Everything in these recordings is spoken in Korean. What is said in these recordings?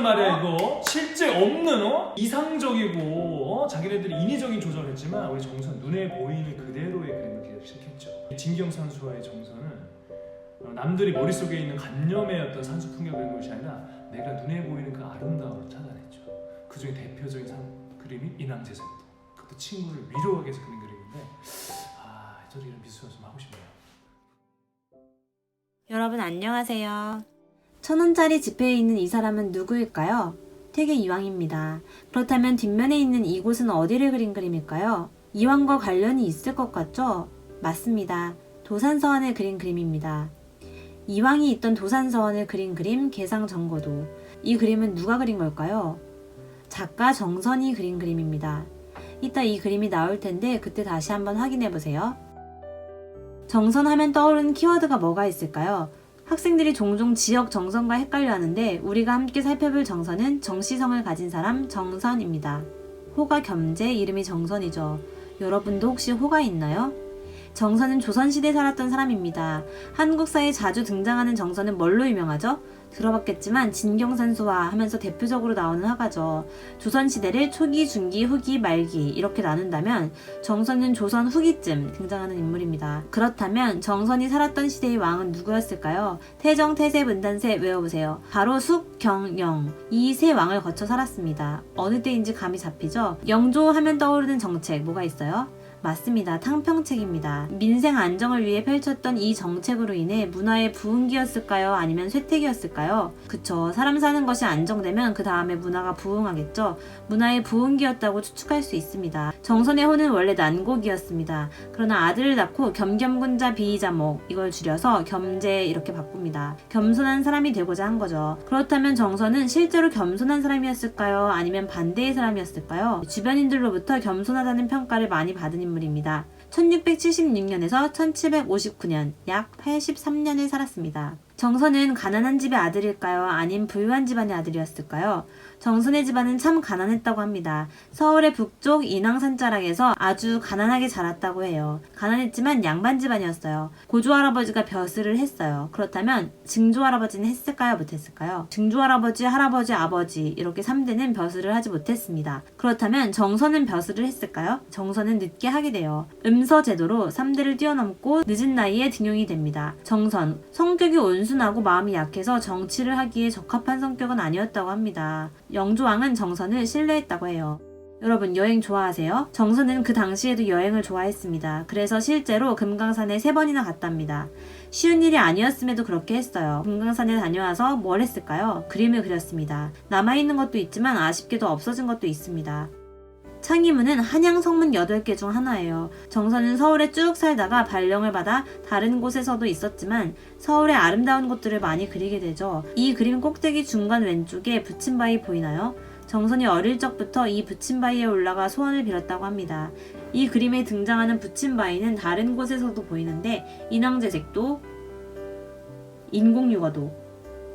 말이야 이거. 실제 없는 이상적이고 자기네들이 인위적인 조정을 했지만 우리 정선 눈에 보이는 그대로의 그림을 기록했죠. 진기영 선수와의 정선은 남들이 머릿속에 있는 관념의 어떤 산수 풍경을 그린 것이 아니라 내가 눈에 보이는 그 아름다움을 찾아냈죠. 그 중에 대표적인 그림이 인왕제사입니다. 그것도 친구를 위로하기 위해서 그린 그림인데 저도 이런 미술 연습 하고 싶네요. 여러분 안녕하세요. 1,000원짜리 지폐에 있는 이 사람은 누구일까요? 태계 이왕입니다. 그렇다면 뒷면에 있는 이곳은 어디를 그린 그림일까요? 이왕과 관련이 있을 것 같죠? 맞습니다. 도산서원을 그린 그림입니다. 이왕이 있던 도산서원을 그린 그림 개상정거도. 이 그림은 누가 그린 걸까요? 작가 정선이 그린 그림입니다. 이따 이 그림이 나올 텐데 그때 다시 한번 확인해 보세요. 정선 하면 떠오르는 키워드가 뭐가 있을까요? 학생들이 종종 지역 정선과 헷갈려 하는데 우리가 함께 살펴볼 정선은 정씨성을 가진 사람 정선입니다. 호가 겸재, 이름이 정선이죠. 여러분도 혹시 호가 있나요? 정선은 조선시대에 살았던 사람입니다. 한국사에 자주 등장하는 정선은 뭘로 유명하죠? 들어봤겠지만 진경산수화 하면서 대표적으로 나오는 화가죠. 조선시대를 초기, 중기, 후기, 말기 이렇게 나눈다면 정선은 조선 후기쯤 등장하는 인물입니다. 그렇다면 정선이 살았던 시대의 왕은 누구였을까요? 태정, 태세, 문단세 외워보세요. 바로 숙, 경, 영 이 세 왕을 거쳐 살았습니다. 어느 때인지 감이 잡히죠? 영조 하면 떠오르는 정책 뭐가 있어요? 맞습니다. 탕평책입니다. 민생 안정을 위해 펼쳤던 이 정책으로 인해 문화의 부흥기였을까요? 아니면 쇠퇴기였을까요? 그쵸. 사람 사는 것이 안정되면 그 다음에 문화가 부흥하겠죠. 문화의 부흥기였다고 추측할 수 있습니다. 정선의 호는 원래 난곡이었습니다. 그러나 아들을 낳고 겸겸군자 비이자목 이걸 줄여서 겸재 이렇게 바꿉니다. 겸손한 사람이 되고자 한 거죠. 그렇다면 정선은 실제로 겸손한 사람이었을까요? 아니면 반대의 사람이었을까요? 주변인들로부터 겸손하다는 평가를 많이 받은 인물입니다. 1676년에서 1759년 약 83년을 살았습니다. 정선은 가난한 집의 아들일까요? 아님 부유한 집안의 아들이었을까요? 정선의 집안은 참 가난했다고 합니다. 서울의 북쪽 인왕산 자락에서 아주 가난하게 자랐다고 해요. 가난했지만 양반 집안이었어요. 고조할아버지가 벼슬을 했어요. 그렇다면 증조할아버지는 했을까요? 못했을까요? 증조할아버지, 할아버지, 아버지 이렇게 3대는 벼슬을 하지 못했습니다. 그렇다면 정선은 벼슬을 했을까요? 정선은 늦게 하게 돼요. 음서제도로 3대를 뛰어넘고 늦은 나이에 등용이 됩니다. 정선, 성격이 온순하고 마음이 약해서 정치를 하기에 적합한 성격은 아니었다고 합니다. 영조왕은 정선을 신뢰했다고 해요. 여러분 여행 좋아하세요? 정선은 그 당시에도 여행을 좋아했습니다. 그래서 실제로 금강산에 3번이나 갔답니다. 쉬운 일이 아니었음에도 그렇게 했어요. 금강산에 다녀와서 뭘 했을까요? 그림을 그렸습니다. 남아있는 것도 있지만 아쉽게도 없어진 것도 있습니다. 창의문은 한양 성문 8개 중 하나예요. 정선은 서울에 쭉 살다가 발령을 받아 다른 곳에서도 있었지만 서울의 아름다운 곳들을 많이 그리게 되죠. 이 그림 꼭대기 중간 왼쪽에 붙임바위 보이나요? 정선이 어릴 적부터 이 붙임바위에 올라가 소원을 빌었다고 합니다. 이 그림에 등장하는 붙임바위는 다른 곳에서도 보이는데 인왕제색도 인공유거도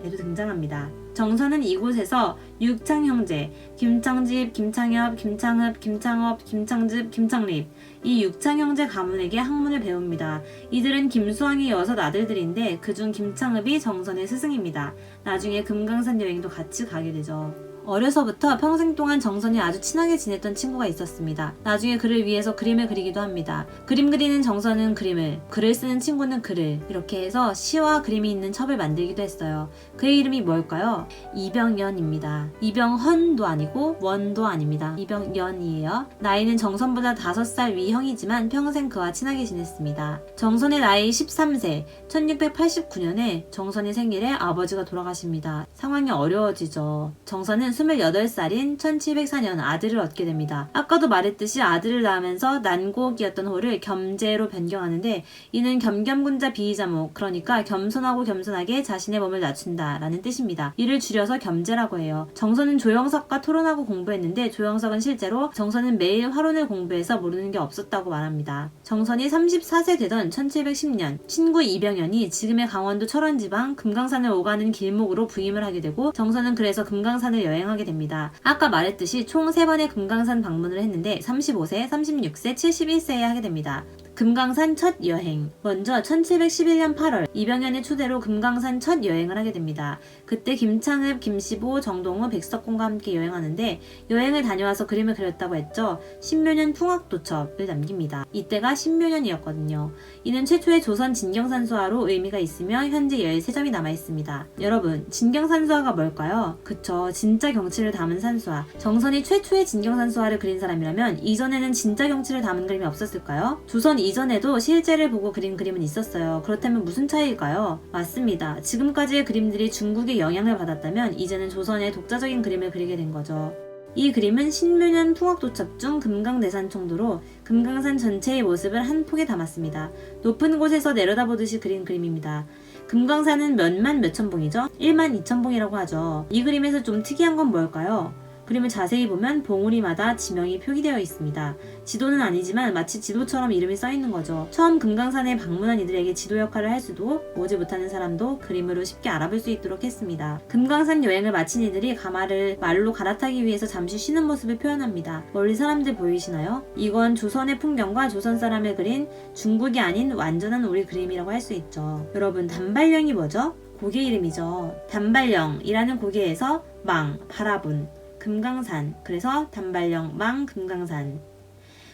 에도 등장합니다. 정선은 이곳에서 육창형제, 김창집, 김창엽, 김창흡, 김창업, 김창즙, 김창립 이 육창형제 가문에게 학문을 배웁니다. 이들은 김수왕의 6 아들들인데 그중 김창흡이 정선의 스승입니다. 나중에 금강산 여행도 같이 가게 되죠. 어려서부터 평생 동안 정선이 아주 친하게 지냈던 친구가 있었습니다. 나중에 그를 위해서 그림을 그리기도 합니다. 그림 그리는 정선은 그림을, 글을 쓰는 친구는 글을 이렇게 해서 시와 그림이 있는 첩을 만들기도 했어요. 그의 이름이 뭘까요? 이병연입니다. 이병헌도 아니고 원도 아닙니다. 이병연이에요. 나이는 정선보다 5살 위 형이지만 평생 그와 친하게 지냈습니다. 정선의 나이 13세, 1689년에 정선의 생일에 아버지가 돌아가십니다. 상황이 어려워지죠. 정선은 28살인 1704년 아들을 얻게 됩니다. 아까도 말했듯이 아들을 낳으면서 난곡이었던 호를 겸재로 변경하는데 이는 겸겸군자 비이자목 그러니까 겸손하고 겸손하게 자신의 몸을 낮춘다 라는 뜻입니다. 이를 줄여서 겸재라고 해요. 정선은 조영석과 토론하고 공부했는데 조영석은 실제로 정선은 매일 화론을 공부해서 모르는 게 없었다고 말합니다. 정선이 34세 되던 1710년 친구 이병연이 지금의 강원도 철원지방 금강산을 오가는 길목으로 부임을 하게 되고 정선은 그래서 금강산을 여행하게 됩니다. 아까 말했듯이 총 3번의 금강산 방문을 했는데 35세, 36세, 71세에 하게 됩니다. 금강산 첫 여행. 먼저 1711년 8월 이병현의 초대로 금강산 첫 여행을 하게 됩니다. 그때 김창흡, 김시보, 정동우, 백석공과 함께 여행하는데 여행을 다녀와서 그림을 그렸다고 했죠. 신묘년 풍악도첩을 남깁니다. 이때가 신묘년이었거든요. 이는 최초의 조선 진경산수화로 의미가 있으며 현재 13점이 남아있습니다. 여러분, 진경산수화가 뭘까요? 그쵸, 진짜 경치를 담은 산수화. 정선이 최초의 진경산수화를 그린 사람이라면 이전에는 진짜 경치를 담은 그림이 없었을까요? 조선 이전에도 실제를 보고 그린 그림은 있었어요. 그렇다면 무슨 차이일까요? 맞습니다. 지금까지의 그림들이 중국의 영향을 받았다면 이제는 조선의 독자적인 그림을 그리게 된 거죠. 이 그림은 신묘년 풍악도첩 중 금강대산청도로 금강산 전체의 모습을 한 폭에 담았습니다. 높은 곳에서 내려다보듯이 그린 그림입니다. 금강산은 몇만 몇천 봉이죠? 1만 2천 봉이라고 하죠. 이 그림에서 좀 특이한 건 뭘까요? 그림을 자세히 보면 봉우리마다 지명이 표기되어 있습니다. 지도는 아니지만 마치 지도처럼 이름이 써있는 거죠. 처음 금강산에 방문한 이들에게 지도 역할을 할 수도, 오지 못하는 사람도 그림으로 쉽게 알아볼 수 있도록 했습니다. 금강산 여행을 마친 이들이 가마를 말로 갈아타기 위해서 잠시 쉬는 모습을 표현합니다. 멀리 사람들 보이시나요? 이건 조선의 풍경과 조선 사람을 그린 중국이 아닌 완전한 우리 그림이라고 할 수 있죠. 여러분, 단발령이 뭐죠? 고개 이름이죠. 단발령이라는 고개에서 망, 바라본, 금강산, 그래서 단발령, 망, 금강산.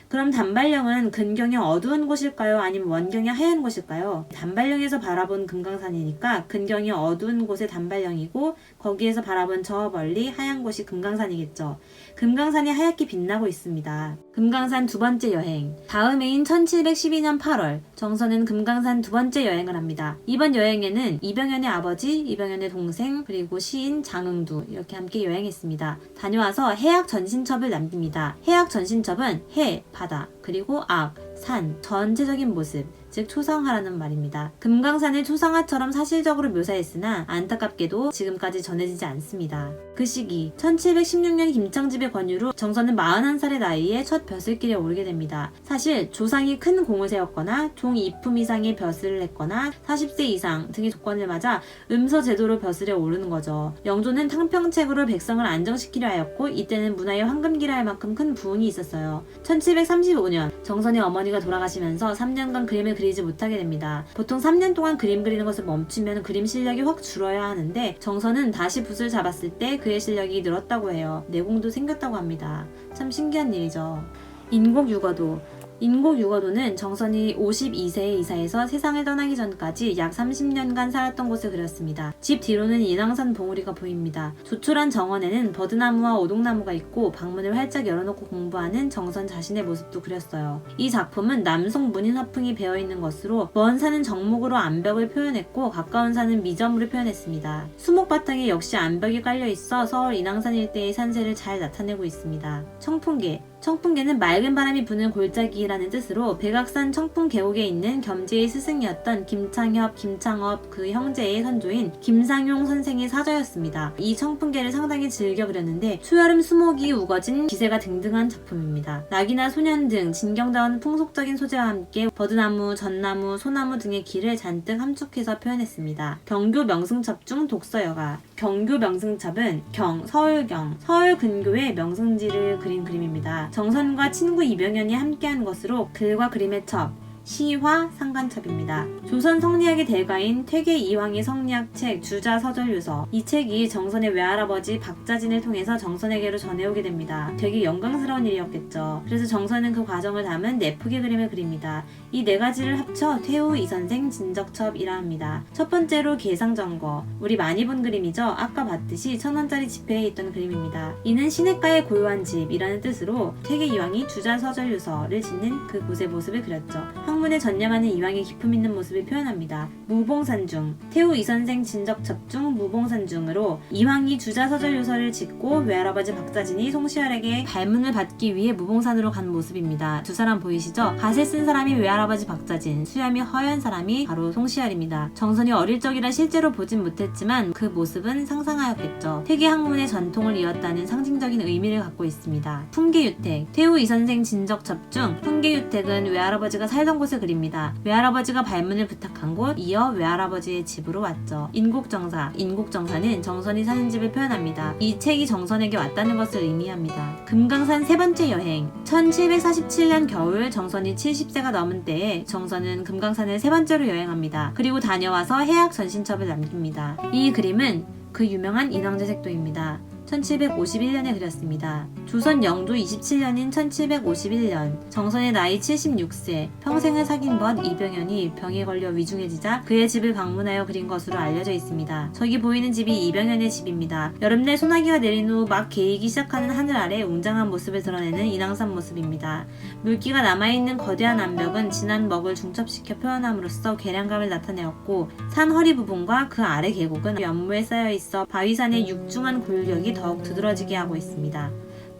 그럼 단발령은 근경의 어두운 곳일까요? 아니면 원경의 하얀 곳일까요? 단발령에서 바라본 금강산이니까 근경이 어두운 곳의 단발령이고 거기에서 바라본 저 멀리 하얀 곳이 금강산이겠죠. 금강산이 하얗게 빛나고 있습니다. 금강산 두 번째 여행. 다음 해인 1712년 8월 정선은 금강산 두 번째 여행을 합니다. 이번 여행에는 이병현의 아버지, 이병현의 동생, 그리고 시인 장응두 이렇게 함께 여행했습니다. 다녀와서 해악 전신첩을 남깁니다. 해악 전신첩은 해, 바다, 그리고 악, 산, 전체적인 모습, 즉 초상화라는 말입니다. 금강산을 초상화처럼 사실적으로 묘사했으나 안타깝게도 지금까지 전해지지 않습니다. 그 시기 1716년 김창집의 권유로 정선은 41살의 나이에 첫 벼슬길에 오르게 됩니다. 사실 조상이 큰 공을 세웠거나 종 2품 이상의 벼슬을 했거나 40세 이상 등의 조건을 맞아 음서 제도로 벼슬에 오르는 거죠. 영조는 탕평책으로 백성을 안정시키려 하였고 이때는 문화의 황금기라 할 만큼 큰 부흥이 있었어요. 1735년 정선의 어머니가 돌아가시면서 3년간 그림을 그리지 못하게 됩니다. 보통 3년 동안 그림 그리는 것을 멈추면 그림 실력이 확 줄어야 하는데 정선은 다시 붓을 잡았을 때 그의 실력이 늘었다고 해요. 내공도 생겼다고 합니다. 참 신기한 일이죠. 인곡유거도는 정선이 52세에 이사해서 세상을 떠나기 전까지 약 30년간 살았던 곳을 그렸습니다. 집 뒤로는 인왕산 봉우리가 보입니다. 조촐한 정원에는 버드나무와 오동나무가 있고 방문을 활짝 열어놓고 공부하는 정선 자신의 모습도 그렸어요. 이 작품은 남송 문인 화풍이 배어있는 것으로 먼 산은 정목으로 암벽을 표현했고 가까운 산은 미점으로 표현했습니다. 수목바탕에 역시 암벽이 깔려있어 서울 인왕산 일대의 산세를 잘 나타내고 있습니다. 청풍계는 맑은 바람이 부는 골짜기라는 뜻으로 백악산 청풍계곡에 있는 겸지의 스승이었던 김창업 그 형제의 선조인 김상용 선생의 사저였습니다. 이 청풍계를 상당히 즐겨 그렸는데 초여름 수목이 우거진 기세가 등등한 작품입니다. 낙이나 소년 등 진경다운 풍속적인 소재와 함께 버드나무, 전나무, 소나무 등의 길을 잔뜩 함축해서 표현했습니다. 경교 명승첩 중 독서여가. 경교 명승첩은 서울 근교의 명승지를 그린 그림입니다. 정선과 친구 이병현이 함께한 것으로 글과 그림의 첩, 시화, 상관첩입니다. 조선 성리학의 대가인 퇴계 이황의 성리학책 주자서절유서. 이 책이 정선의 외할아버지 박자진을 통해서 정선에게로 전해오게 됩니다. 되게 영광스러운 일이었겠죠. 그래서 정선은 그 과정을 담은 4폭의 그림을 그립니다. 이 4가지를 합쳐 퇴우 이선생 진적첩이라 합니다. 첫 번째로 계상정거. 우리 많이 본 그림이죠. 아까 봤듯이 1000원짜리 지폐에 있던 그림입니다. 이는 시냇가의 고요한 집이라는 뜻으로 퇴계 이황이 주자서절유서를 짓는 그곳의 모습을 그렸죠. 학문에 전념하는 이황의 기품 있는 모습을 표현합니다. 무봉산중, 태우 이선생 진적첩 중 무봉산중으로 이황이 주자서절유서를 짓고 외할아버지 박자진이 송시열에게 발문을 받기 위해 무봉산으로 간 모습입니다. 두 사람 보이시죠? 갓을 쓴 사람이 외할아버지 박자진, 수염이 허연 사람이 바로 송시열입니다. 정선이 어릴 적이라 실제로 보진 못했지만 그 모습은 상상하였겠죠. 퇴계 학문의 전통을 이었다는 상징적인 의미를 갖고 있습니다. 풍계유택, 태우 이선생 진적첩 중 풍계유택은 외할아버지가 살던 곳을 그립니다. 외할아버지가 발문을 부탁한 곳, 이어 외할아버지의 집으로 왔죠. 인곡정사. 인곡정사는 정선이 사는 집을 표현합니다. 이 책이 정선에게 왔다는 것을 의미합니다. 금강산 세 번째 여행. 1747년 겨울 정선이 70세가 넘은 때에 정선은 금강산을 세 번째로 여행합니다. 그리고 다녀와서 해약 전신첩을 남깁니다. 이 그림은 그 유명한 인왕제색도입니다. 1751년에 그렸습니다. 조선 영조 27년인 1751년 정선의 나이 76세, 평생을 사귄 벗 이병현이 병에 걸려 위중해지자 그의 집을 방문하여 그린 것으로 알려져 있습니다. 저기 보이는 집이 이병현의 집입니다. 여름내 소나기가 내린 후 막 개이기 시작하는 하늘 아래 웅장한 모습을 드러내는 인왕산 모습입니다. 물기가 남아있는 거대한 암벽은 진한 먹을 중첩시켜 표현함으로써 괴량감을 나타내었고 산 허리 부분과 그 아래 계곡은 연무에 쌓여있어 바위산의 육중한 골격이 더욱 두드러지게 하고 있습니다.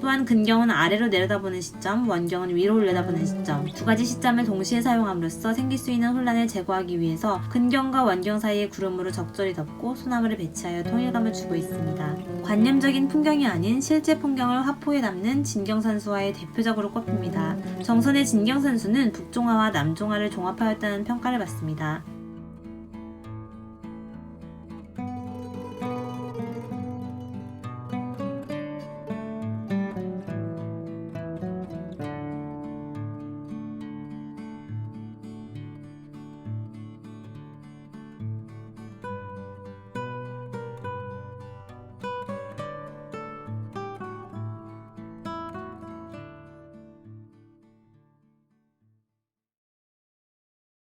또한 근경은 아래로 내려다보는 시점, 원경은 위로 올려다보는 시점, 두 가지 시점을 동시에 사용함으로써 생길 수 있는 혼란을 제거하기 위해서 근경과 원경 사이의 구름으로 적절히 덮고 소나무를 배치하여 통일감을 주고 있습니다. 관념적인 풍경이 아닌 실제 풍경을 화포에 담는 진경산수화의 대표적으로 꼽힙니다. 정선의 진경산수는 북종화와 남종화를 종합하였다는 평가를 받습니다.